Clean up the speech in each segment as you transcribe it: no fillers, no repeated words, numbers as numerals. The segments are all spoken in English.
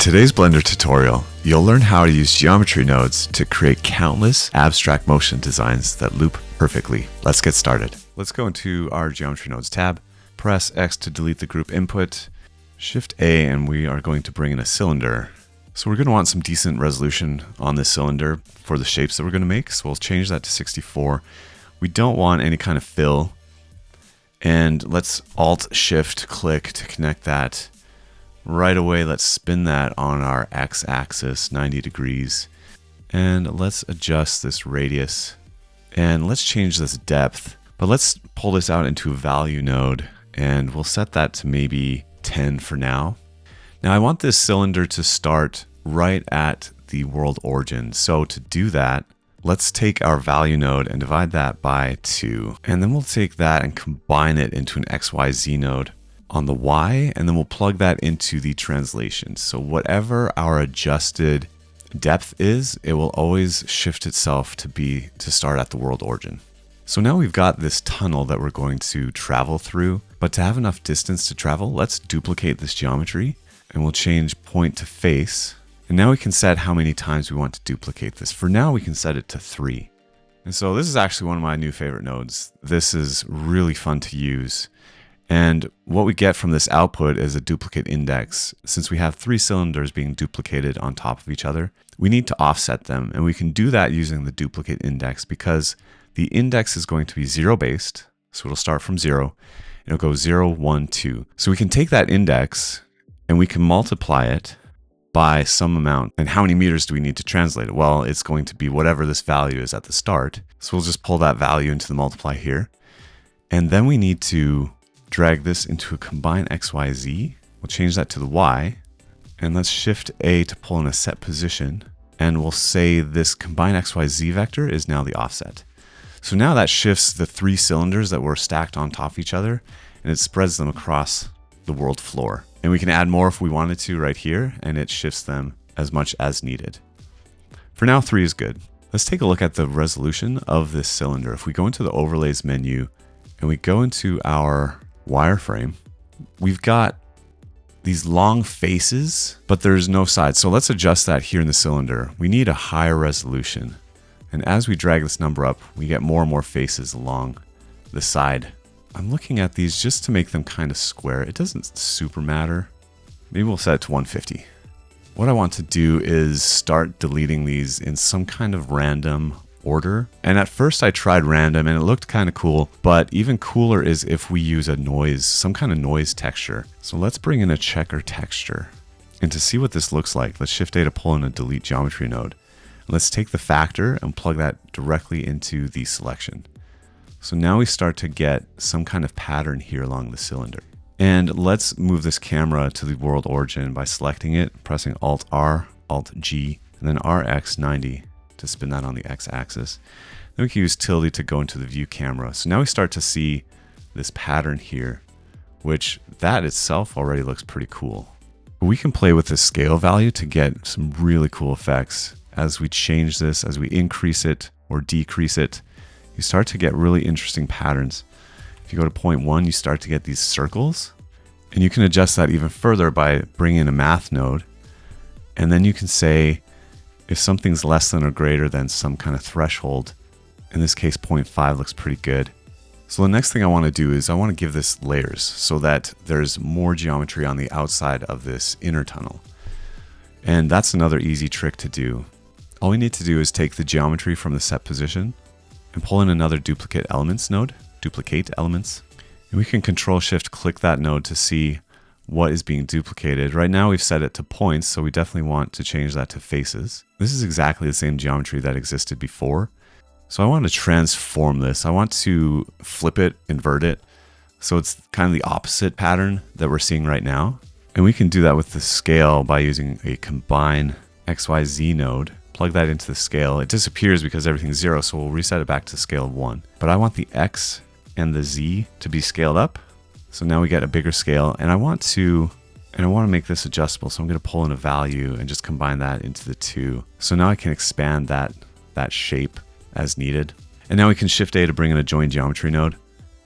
today's Blender tutorial, you'll learn how to use geometry nodes to create countless abstract motion designs that loop perfectly. Let's get started. Let's go into our geometry nodes tab, press X to delete the group input, Shift A, and we are going to bring in a cylinder. So we're going to want some decent resolution on this cylinder for the shapes that we're going to make. So we'll change that to 64. We don't want any kind of fill. And let's Alt-Shift-Click to connect that. Right away, let's spin that on our X-axis, 90 degrees. And let's adjust this radius. And let's change this depth. But let's pull this out into a value node. And we'll set that to maybe 10 for now. Now I want this cylinder to start right at the world origin. So to do that, let's take our value node and divide that by 2. And then we'll take that and combine it into an XYZ node on the Y, and then we'll plug that into the translation. So whatever our adjusted depth is, it will always shift itself to start at the world origin. So now we've got this tunnel that we're going to travel through, but to have enough distance to travel, let's duplicate this geometry and we'll change point to face. And now we can set how many times we want to duplicate this. For now, we can set it to 3. And so this is actually one of my new favorite nodes. This is really fun to use. And what we get from this output is a duplicate index. Since we have 3 cylinders being duplicated on top of each other, we need to offset them. And we can do that using the duplicate index because the index is going to be 0 based. So it'll start from 0 and it'll go 0, 1, 2. So we can take that index and we can multiply it by some amount. And how many meters do we need to translate it? Well, it's going to be whatever this value is at the start. So we'll just pull that value into the multiply here. And then we need to drag this into a combine XYZ. We'll change that to the Y. And let's Shift A to pull in a set position. And we'll say this combine XYZ vector is now the offset. So now that shifts the 3 cylinders that were stacked on top of each other, and it spreads them across the world floor. And we can add more if we wanted to right here, and it shifts them as much as needed. For now, 3 is good. Let's take a look at the resolution of this cylinder. If we go into the overlays menu and we go into our wireframe, we've got these long faces, but there's no sides. So let's adjust that here in the cylinder. We need a higher resolution. And as we drag this number up, we get more and more faces along the side. I'm looking at these just to make them kind of square. It doesn't super matter. Maybe we'll set it to 150. What I want to do is start deleting these in some kind of random order. And at first I tried random and it looked kind of cool, but even cooler is if we use a noise, some kind of noise texture. So let's bring in a checker texture. And to see what this looks like, let's Shift A to pull in a delete geometry node. Let's take the factor and plug that directly into the selection. So now we start to get some kind of pattern here along the cylinder. And let's move this camera to the world origin by selecting it, pressing Alt-R, Alt-G, and then RX90 to spin that on the X-axis. Then we can use tilde to go into the view camera. So now we start to see this pattern here, which that itself already looks pretty cool. We can play with the scale value to get some really cool effects. As we change this, as we increase it or decrease it, you start to get really interesting patterns. If you go to 0.1, you start to get these circles. And you can adjust that even further by bringing in a math node. And then you can say, if something's less than or greater than some kind of threshold, in this case 0.5 looks pretty good. So the next thing I want to do is I want to give this layers so that there's more geometry on the outside of this inner tunnel. And that's another easy trick to do. All we need to do is take the geometry from the set position and pull in another duplicate elements node, duplicate elements. And we can Control-Shift-Click that node to see what is being duplicated. Right now we've set it to points, so we definitely want to change that to faces. This is exactly the same geometry that existed before. So I want to transform this. I want to flip it, invert it. So it's kind of the opposite pattern that we're seeing right now. And we can do that with the scale by using a combine XYZ node. Plug that into the scale. It disappears because everything's 0, so we'll reset it back to scale of 1. But I want the X and the Z to be scaled up. So now we get a bigger scale, and I want to make this adjustable. So I'm going to pull in a value and just combine that into the 2. So now I can expand that shape as needed. And now we can Shift A to bring in a join geometry node.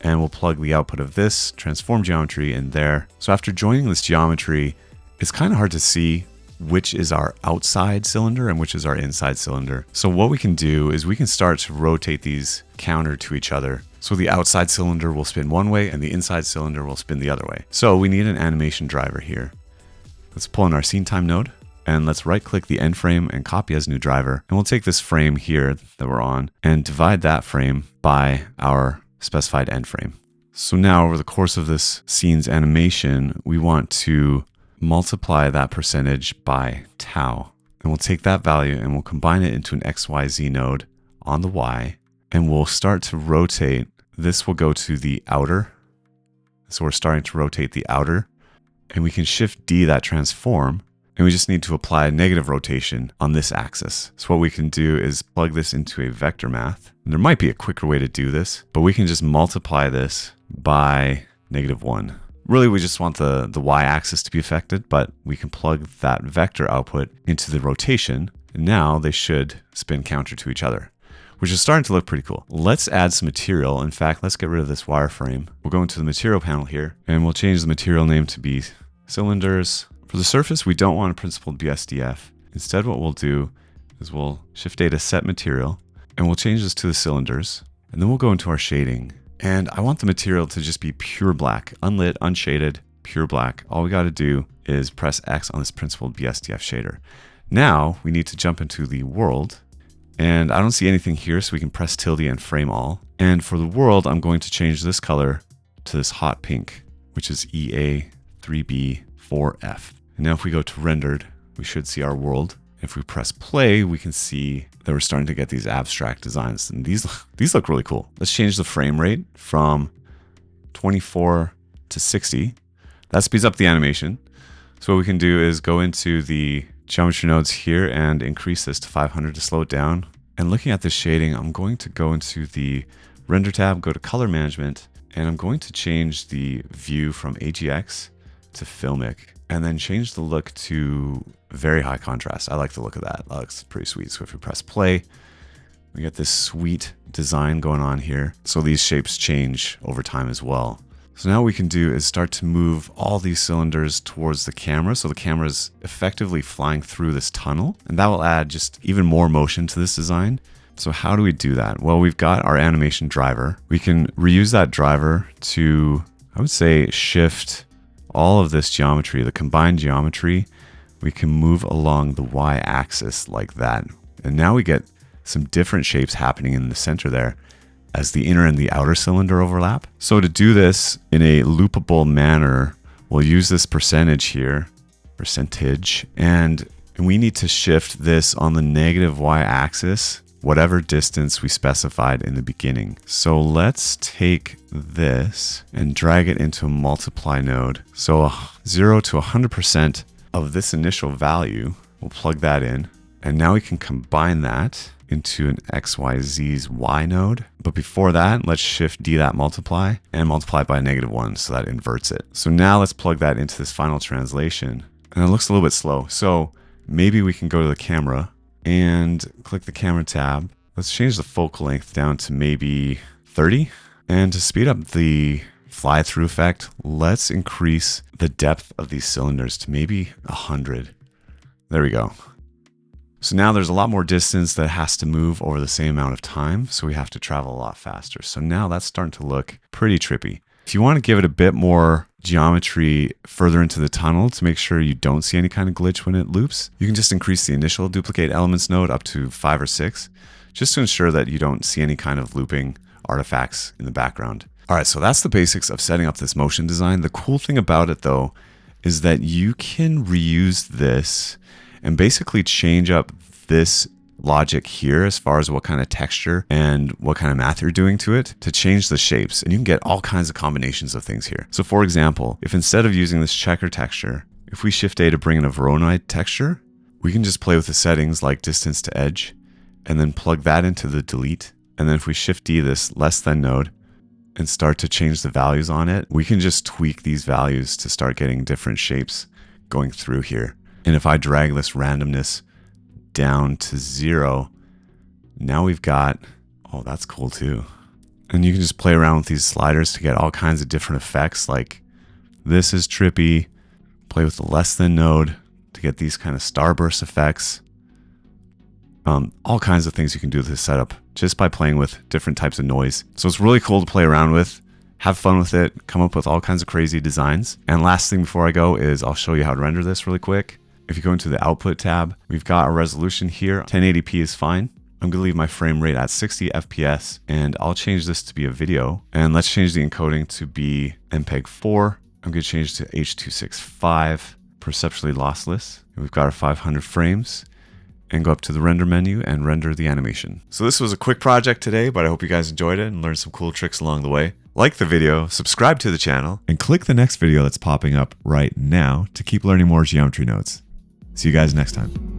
And we'll plug the output of this transform geometry in there. So after joining this geometry, it's kind of hard to see which is our outside cylinder and which is our inside cylinder. So what we can do is we can start to rotate these counter to each other. So the outside cylinder will spin one way and the inside cylinder will spin the other way. So we need an animation driver here. Let's pull in our scene time node and let's right click the end frame and copy as new driver. And we'll take this frame here that we're on and divide that frame by our specified end frame. So now over the course of this scene's animation, we want to multiply that percentage by tau. And we'll take that value and we'll combine it into an XYZ node on the Y. And we'll start to rotate. This will go to the outer. So we're starting to rotate the outer. And we can shift D that transform. And we just need to apply a negative rotation on this axis. So what we can do is plug this into a vector math. And there might be a quicker way to do this, but we can just multiply this by -1. Really, we just want the y-axis to be affected, but we can plug that vector output into the rotation, and now they should spin counter to each other, which is starting to look pretty cool. Let's add some material. In fact, let's get rid of this wireframe. We'll go into the material panel here, and we'll change the material name to be cylinders. For the surface, we don't want a principled BSDF. Instead, what we'll do is we'll shift data set material, and we'll change this to the cylinders, and then we'll go into our shading. And I want the material to just be pure black, unlit, unshaded, pure black. All we got to do is press X on this principled BSDF shader. Now we need to jump into the world, and I don't see anything here, so we can press tilde and frame all. And for the world, I'm going to change this color to this hot pink, which is EA3B4F. And now if we go to rendered, we should see our world. If we press play, we can see that we're starting to get these abstract designs. And these look really cool. Let's change the frame rate from 24 to 60. That speeds up the animation. So what we can do is go into the geometry nodes here and increase this to 500 to slow it down. And looking at this shading, I'm going to go into the render tab, go to color management, and I'm going to change the view from AGX to filmic, and then change the look to very high contrast. I like the look of that. That looks pretty sweet. So if we press play, we get this sweet design going on here. So these shapes change over time as well. So now what we can do is start to move all these cylinders towards the camera. So the camera is effectively flying through this tunnel, and that will add just even more motion to this design. So how do we do that? Well, we've got our animation driver. We can reuse that driver to, I would say, shift all of this geometry, the combined geometry. We can move along the y-axis like that. And now we get some different shapes happening in the center there as the inner and the outer cylinder overlap. So to do this in a loopable manner, we'll use this percentage here, and we need to shift this on the negative y-axis, whatever distance we specified in the beginning. So let's take this and drag it into a multiply node. So 0 to 100% of this initial value, we'll plug that in. And now we can combine that into an XYZ's Y node. But before that, let's shift D that multiply and multiply by -1 so that inverts it. So now let's plug that into this final translation. And it looks a little bit slow. So maybe we can go to the camera and click the camera tab. Let's change the focal length down to maybe 30. And to speed up the fly through effect, let's increase the depth of these cylinders to maybe 100. There we go. So now there's a lot more distance that has to move over the same amount of time, so we have to travel a lot faster. So now that's starting to look pretty trippy. If you want to give it a bit more geometry further into the tunnel to make sure you don't see any kind of glitch when it loops, you can just increase the initial duplicate elements node up to 5 or 6, just to ensure that you don't see any kind of looping artifacts in the background. All right, so that's the basics of setting up this motion design. The cool thing about it though, is that you can reuse this and basically change up this logic here as far as what kind of texture and what kind of math you're doing to it to change the shapes. And you can get all kinds of combinations of things here. So for example, if instead of using this checker texture, if we shift A to bring in a Voronoi texture, we can just play with the settings like distance to edge and then plug that into the delete. And then if we shift D this less than node and start to change the values on it, we can just tweak these values to start getting different shapes going through here. And if I drag this randomness down to 0, now we've got, oh, that's cool too. And you can just play around with these sliders to get all kinds of different effects. Like this is trippy. Play with the less than node to get these kind of starburst effects. All kinds of things you can do with this setup just by playing with different types of noise. So it's really cool to play around with, have fun with it, come up with all kinds of crazy designs. And last thing before I go is I'll show you how to render this really quick. If you go into the output tab, we've got a resolution here. 1080p is fine. I'm gonna leave my frame rate at 60 FPS and I'll change this to be a video. And let's change the encoding to be MPEG-4. I'm gonna change to H.265, perceptually lossless. And we've got our 500 frames. And go up to the render menu and render the animation. So this was a quick project today, but I hope you guys enjoyed it and learned some cool tricks along the way. Like the video, subscribe to the channel, and click the next video that's popping up right now to keep learning more geometry nodes. See you guys next time.